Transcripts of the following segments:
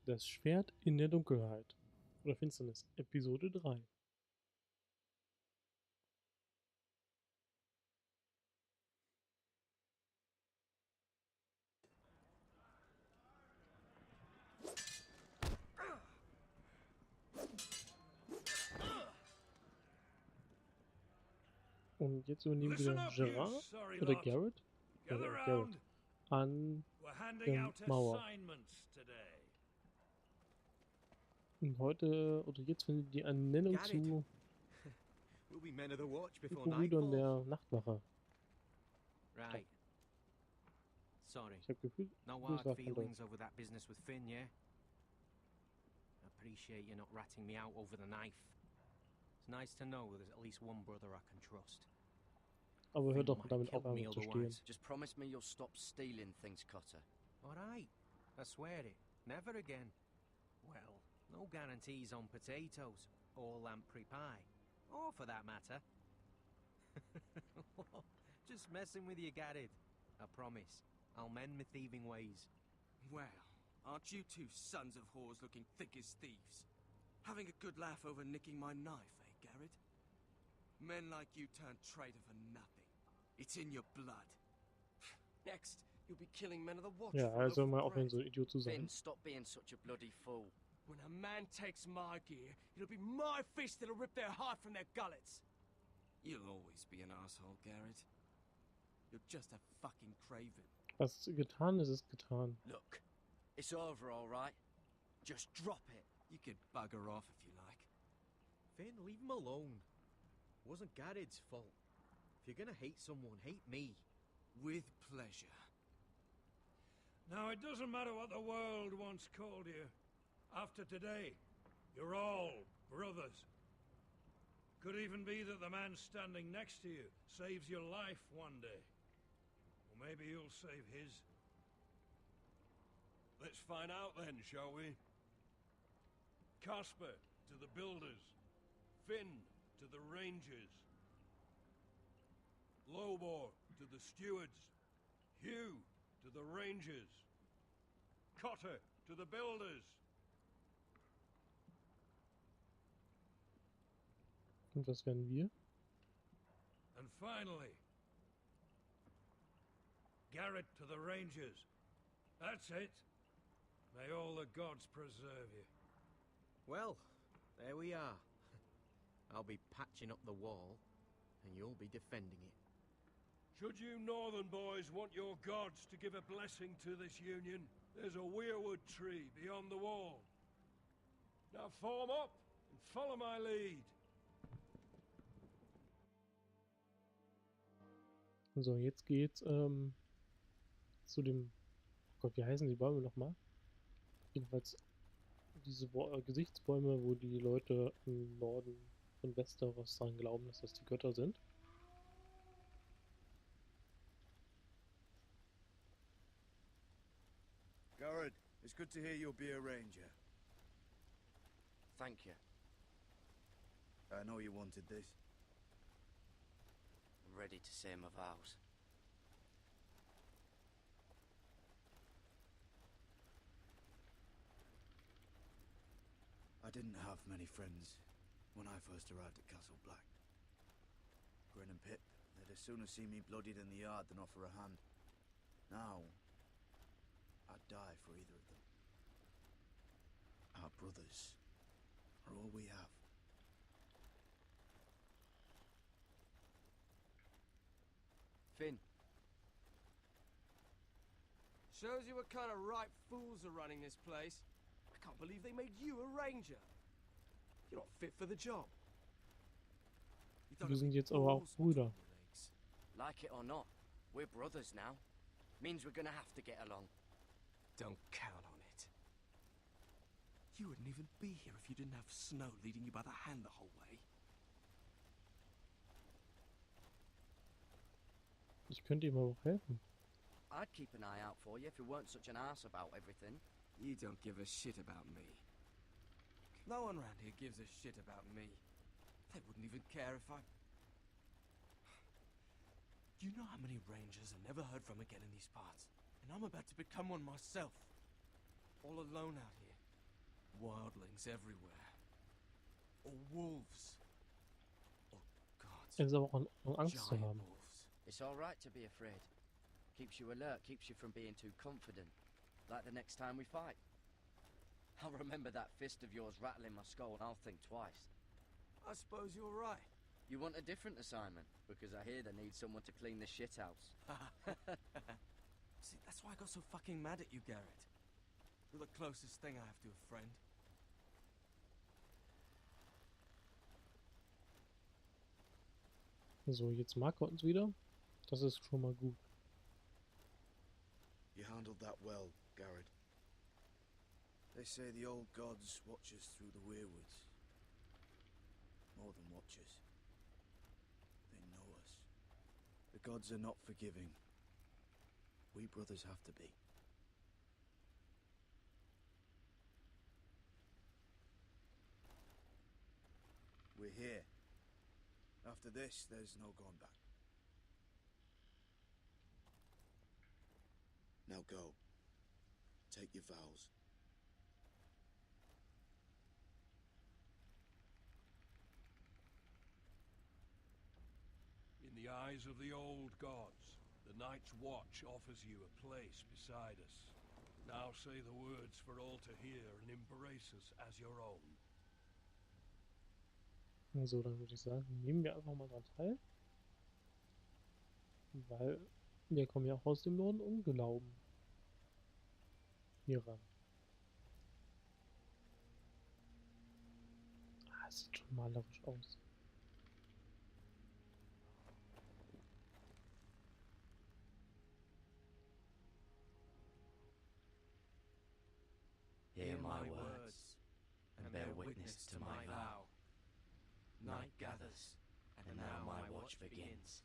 Das Schwert in der Dunkelheit. Oder Finsternis. Episode 3. Und jetzt übernehmen wir Gerard oder Garrett? Garrett an der Mauer. Und heute oder jetzt findet die Ernennung zu Brüdern der Nachtwache. Right. Sorry. Ich habe Gefühl, No das hard war von feelings Deutsch. over that business with Finn, yeah? I appreciate you not ratting me out over the knife. It's nice to know there's at least one brother I can trust. Aber hör Finn doch might damit kill auf, me einfach zu stehen. otherwise. Just promise me you'll stop stealing things, Cotter. All right. I swear it. Never again. Well, no guarantees on potatoes or lamprey pie. Or for that matter. Just messing with you, Garrett. I promise. I'll mend my thieving ways. Well, aren't you two sons of whores looking thick as thieves? Having a good laugh over nicking my knife, eh, Garrett? Men like you turn traitor for nothing. It's in your blood. Next, you'll be killing men of the watch Ja, for a also loaf mal of aufhören, bread. so ein Idiot zu sein. Finn, stop being such a bloody fool. When a man takes my gear, it'll be my fist that'll rip their heart from their gullets. You'll always be an asshole, Garrett. You're just a fucking craven. Was getan ist, ist getan. Look, it's over, all right? Just drop it. You could bugger off if you like. Finn, leave him alone. It wasn't Garrett's fault. If you're gonna hate someone, hate me. With pleasure. Now, it doesn't matter what the world once called you. After today, you're all brothers. Could even be that the man standing next to you saves your life one day. Or maybe you'll save his. Let's find out then, shall we? Casper to the builders. Finn to the rangers. Lobor to the stewards. Hugh to the rangers. Cotter to the builders. Und was werden wir? And finally, Garrett to the rangers. That's it. May all the gods preserve you. Well, there we are. I'll be patching up the wall, and you'll be defending it. Should you northern boys want your gods to give a blessing to this union, there's a weirwood tree beyond the wall. Now form up and follow my lead. So, jetzt geht's zu dem... Oh Gott, wie heißen die Bäume nochmal? Jedenfalls diese Gesichtsbäume, wo die Leute im Norden von Westeros daran glauben, dass das die Götter sind. Garrett, it's good to hear you'll be a ranger. Thank you. I know you wanted this. I'm ready to say my vows. I didn't have many friends when I first arrived at Castle Black. Grin and Pip, they'd as soon see me bloodied in the yard than offer a hand. Now, I'd die for either of them. Our brothers are all we have. Finn, Shows you what kind of ripe fools are running this place. I can't believe they made you a ranger. You're not fit for the job. You thought Wir it'd sind be jetzt aber auch balls between Brüder. your legs. like it or not, we're brothers now. Means we're gonna have to get along. Don't count on it. You wouldn't even be here if you didn't have Snow leading you by the hand the whole way. Ich könnte ihm aber auch helfen. I'd keep an eye out for you if you weren't such an arse about everything. You don't give a shit about me. No one around here gives a shit about me. They wouldn't even care if I... Do you know how many rangers I never heard from again in these parts? And I'm about to become one myself. All alone out here, Wildlings everywhere. Or wolves. Oh God. Es ist aber auch Angst zu Giant haben. wolves. It's all right to be afraid. Keeps you alert, keeps you from being too confident. Like the next time we fight. I'll remember that fist of yours rattling my skull and I'll think twice. I suppose you're right. You want a different assignment? Because I hear they need someone to clean the shithouse. See, that's why I got so fucking mad at you, Garrett. You're the closest thing I have to a friend. So, jetzt mag er uns wieder. Das ist schon mal gut. You handled that well, Garrett. They say the old gods watch us through the weirwoods. More than watch us. They know us. The gods are not forgiving. We brothers have to be. We're here. After this, there's no going back. Now go. Take your vows. In the eyes of the old gods, the Night's Watch offers you a place beside us. Now say the words for all to hear and embrace us as your own. So, dann würde ich sagen, nehmen wir einfach mal dran teil. Weil wir kommen ja auch aus dem Norden und glauben hieran. Ah, es sieht schon malerisch aus. Hear my words, and bear witness to my vow. Night gathers, and now my watch begins.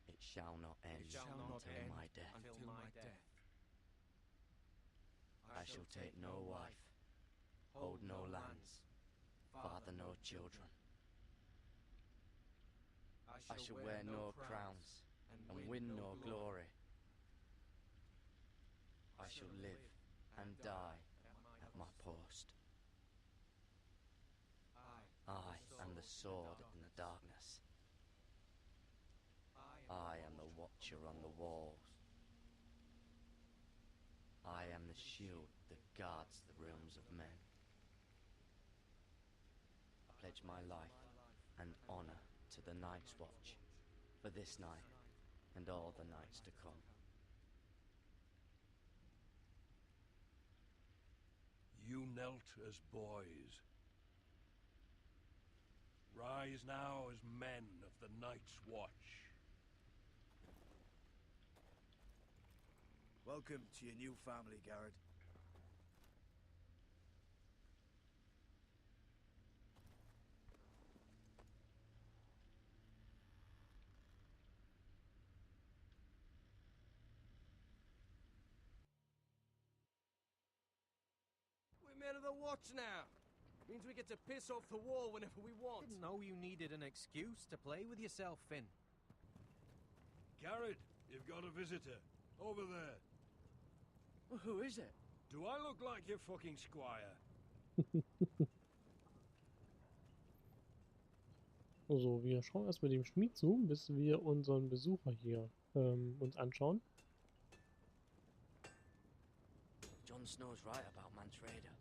It shall not end until my death. I shall take no wife, hold no lands, father no children. I shall wear no crowns, and win no glory. I shall live and die at my post. I am the sword in the darkness. I am the watcher on the walls. I am the shield that guards the realms of men. I pledge my life and honor to the Night's Watch for this night and all the nights to come. You knelt as boys. Rise now as men of the Night's Watch. Welcome to your new family, Garrett. We're men of the watch now. Means we get to piss off the wall whenever we want. Didn't know you needed an excuse to play with yourself, Finn. Garrett, you've got a visitor. Over there. Well, who is it? Do I look like your fucking squire? So, wir schauen erst mit dem Schmied zu, bis wir unseren Besucher hier uns anschauen. Jon Snow's right about Mantraider.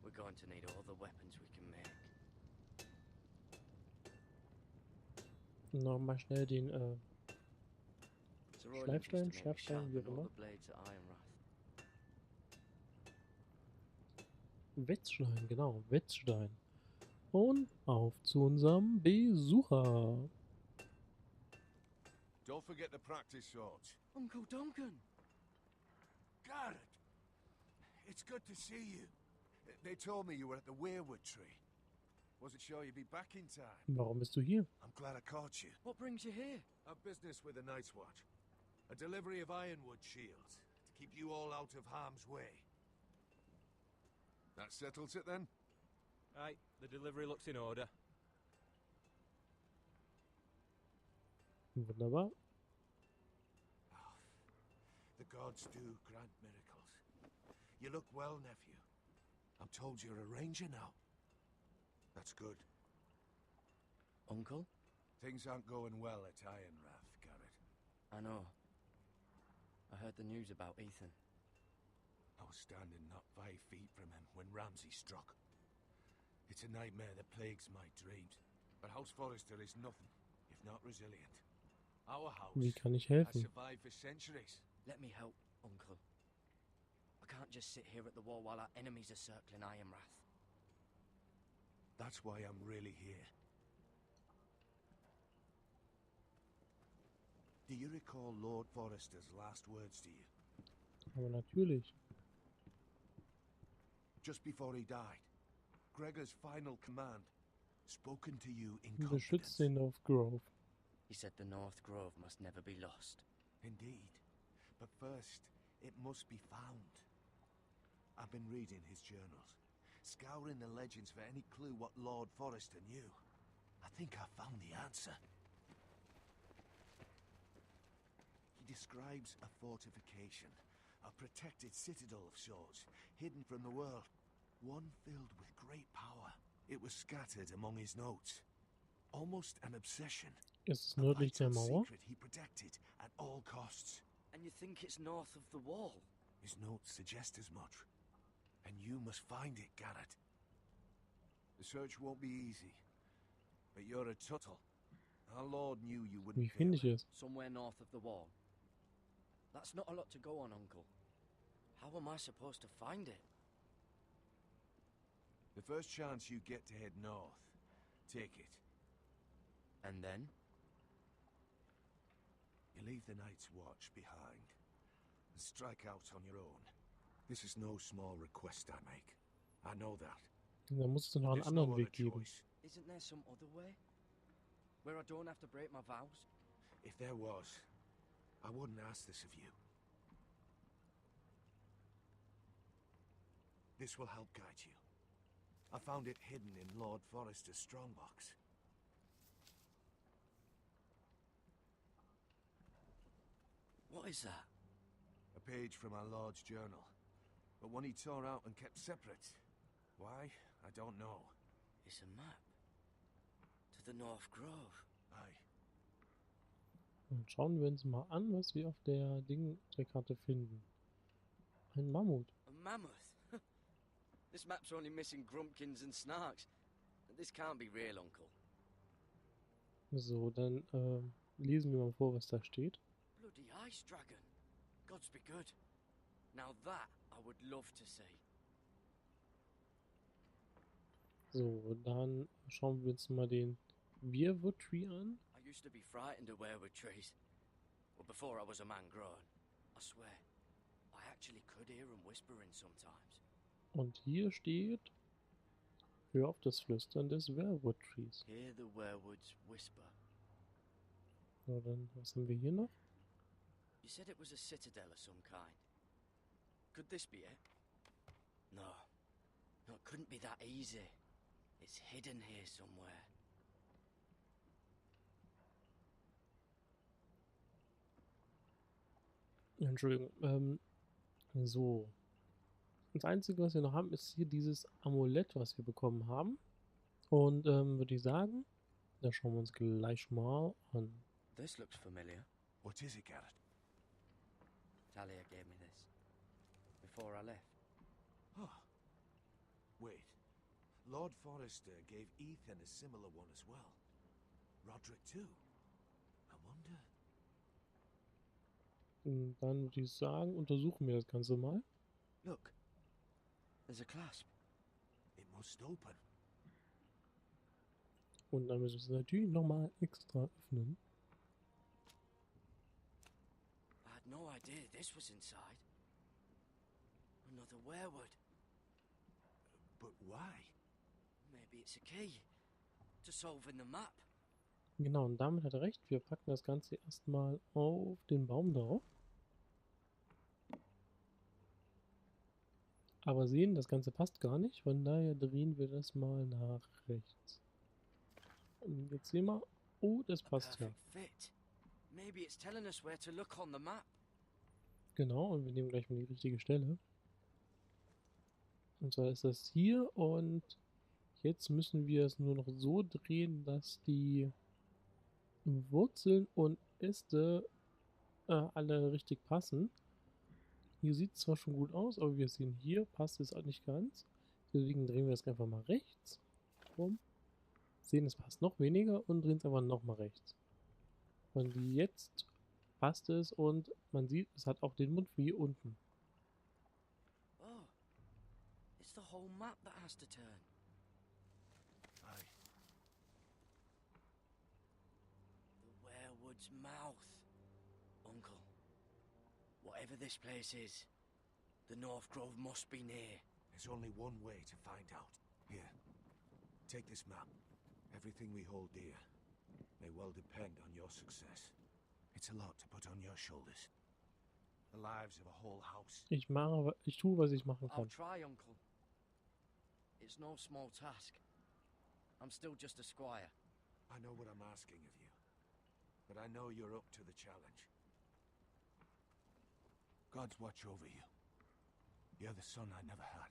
We're going to need all the weapons we can make. Nochmal schnell den Sir Roland used to Schleifstein, make me Schärfstein, wie auch sharpen all immer. the blades at Ironwrath. Wetzstein, genau, Wetzstein. Und auf zu unserem Besucher. Don't forget the practice swords. Uncle Duncan! Garrett! It's good to see you. They told me you were at the weirwood tree. Wasn't sure you'd be back in time. Warum bist du hier? I'm glad I caught you. What brings you here? A business with the Night's Watch. A delivery of ironwood shields to keep you all out of harm's way. That settles it then? Right, the delivery looks in order. Wunderbar. The gods do grant miracles. You look well, nephew. I'm told you're a ranger now. That's good. Uncle? Things aren't going well at Ironrath, Garrett. I know. I heard the news about Ethan. I was standing not 5 feet from him when Ramsay struck. It's a nightmare that plagues my dreams. But House Forrester is nothing if not resilient. Our house Wie kann ich has helfen? survived for centuries. Let me help, Uncle. I can't just sit here at the wall while our enemies are circling Ironrath. That's why I'm really here. Do you recall Lord Forrester's last words to you? Aber natürlich. Just before he died, Gregor's final command, spoken to you in confidence. Beschützt den North Grove. He said the North Grove must never be lost. Indeed. But first, it must be found. I've been reading his journals, scouring the legends for any clue what Lord Forrester knew. I think I found the answer. He describes a fortification, a protected citadel of sorts, hidden from the world, one filled with great power. It was scattered among his notes. Almost an obsession. Ist es A nördlich der vital Mauer? secret he protected at all costs. And you think it's north of the wall? His notes suggest as much. And you must find it, Garrett. The search won't be easy. But you're a Tuttle. Our Lord knew you wouldn't Wie finde ich fail. es? Somewhere north of the wall. That's not a lot to go on, Uncle. How am I supposed to find it? The first chance you get to head north, take it. And then? You leave the Night's Watch behind and strike out on your own. This is no small request I make. I know that. Da muss es doch noch einen There's no anderen other Weg geben. choice. Isn't there some other way? Where I don't have to break my vows? If there was, I wouldn't ask this of you. This will help guide you. I found it hidden in Lord Forrester's strongbox. What is that? A page from our Lord's journal, but one he tore out and kept separate. Why? I don't know. It's a map. To the North Grove. Aye. Dann schauen wir uns mal an, was wir auf der der Karte finden. Ein Mammut. A mammoth? This map's only missing grumpkins and snarks. This can't be real, Uncle. So, dann lesen wir mal vor, was da steht. Bloody ice dragon. Gods be good. Now that I would love to see. So, dann schauen wir uns mal den Weirwood Tree an. I used to be frightened of weirwood trees. Well, before I was a man grown. I swear. I actually could hear them whispering sometimes. Und hier steht: Hör auf das Flüstern des Weirwood Trees. Hear the werewoods whisper. So, dann, was haben wir hier noch? You said it was a citadel of some kind. Could this be it? No. No, it couldn't be that easy. It's hidden here somewhere. Entschuldigung. So. Das Einzige, was wir noch haben, ist hier dieses Amulett, was wir bekommen haben. Und würde ich sagen, das schauen wir uns gleich mal an. This looks familiar. What is it, Garrett? Talia gave me this. Before I left. Oh. Wait. Lord Forrester gave Ethan a similar one as well. Roderick too. I wonder. Und dann würde ich sagen, untersuchen wir das Ganze mal. Look. There's a clasp. It must open. Und dann müssen wir es natürlich nochmal extra öffnen. I had no idea this was inside. Another werewood. But why? Maybe it's a key. To solving the map. Genau, und damit hat er recht. Wir packen das Ganze erstmal auf den Baum drauf. Aber sehen, das Ganze passt gar nicht. Von daher drehen wir das mal nach rechts. Und jetzt sehen wir, oh, das A passt ja. perfect fit. Maybe it's telling us where to look on the map. Genau, und wir nehmen gleich mal die richtige Stelle. Und zwar ist das hier und jetzt müssen wir es nur noch so drehen, dass die Wurzeln und Äste alle richtig passen. Hier sieht es zwar schon gut aus, aber wir sehen hier, passt es auch nicht ganz. Deswegen drehen wir es einfach mal rechts rum. Sehen, es passt noch weniger und drehen es einfach nochmal rechts. Und jetzt passt es und man sieht, es hat auch den Mund wie unten. Oh, it's the whole map that has to turn. Aye. The werewood's mouth. Uncle, whatever this place is, the North Grove must be near. There's only one way to find out. Here, take this map. Everything we hold dear may well depend on your success. It's a lot to put on your shoulders. The lives of a whole house. Ich tue, was ich machen I'll kann. try, Uncle. It's no small task. I'm still just a squire. I know what I'm asking of you, but I know you're up to the challenge. God's watch over you. You're the son I never had.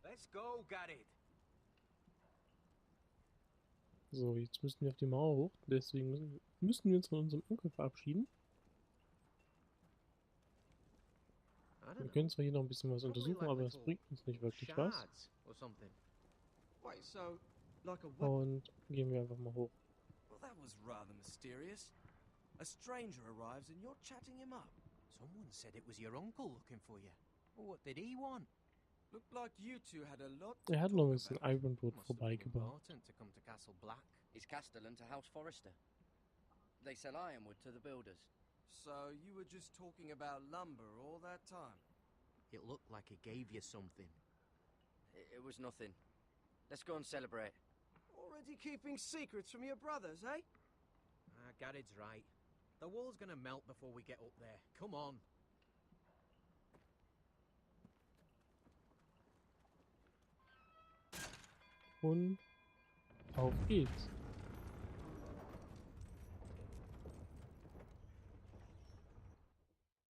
Let's go, Garrett. So, jetzt müssen wir auf die Mauer hoch. Deswegen müssen wir uns von unserem Onkel verabschieden. Wir können zwar hier noch ein bisschen was untersuchen, aber es bringt uns nicht wirklich was. Wait, so, like a Und gehen wir einfach mal hoch. Well, that was rather mysterious. A stranger arrives and you're chatting him up. Someone said it was your uncle looking for you. What did he want? Looked like you two had a lot to Er hat noch ein talk bisschen about. Ironwood Must have been vorbeigebracht. important to come to Castle Black. Is Castellan to House Forrester. They sell ironwood to the builders. So you were just talking about lumber all that time? It looked like he gave you something. It was nothing. Let's go and celebrate. Already keeping secrets from your brothers, eh? Garrett's right. The wall's gonna melt before we get up there. Come on. Und auf geht's.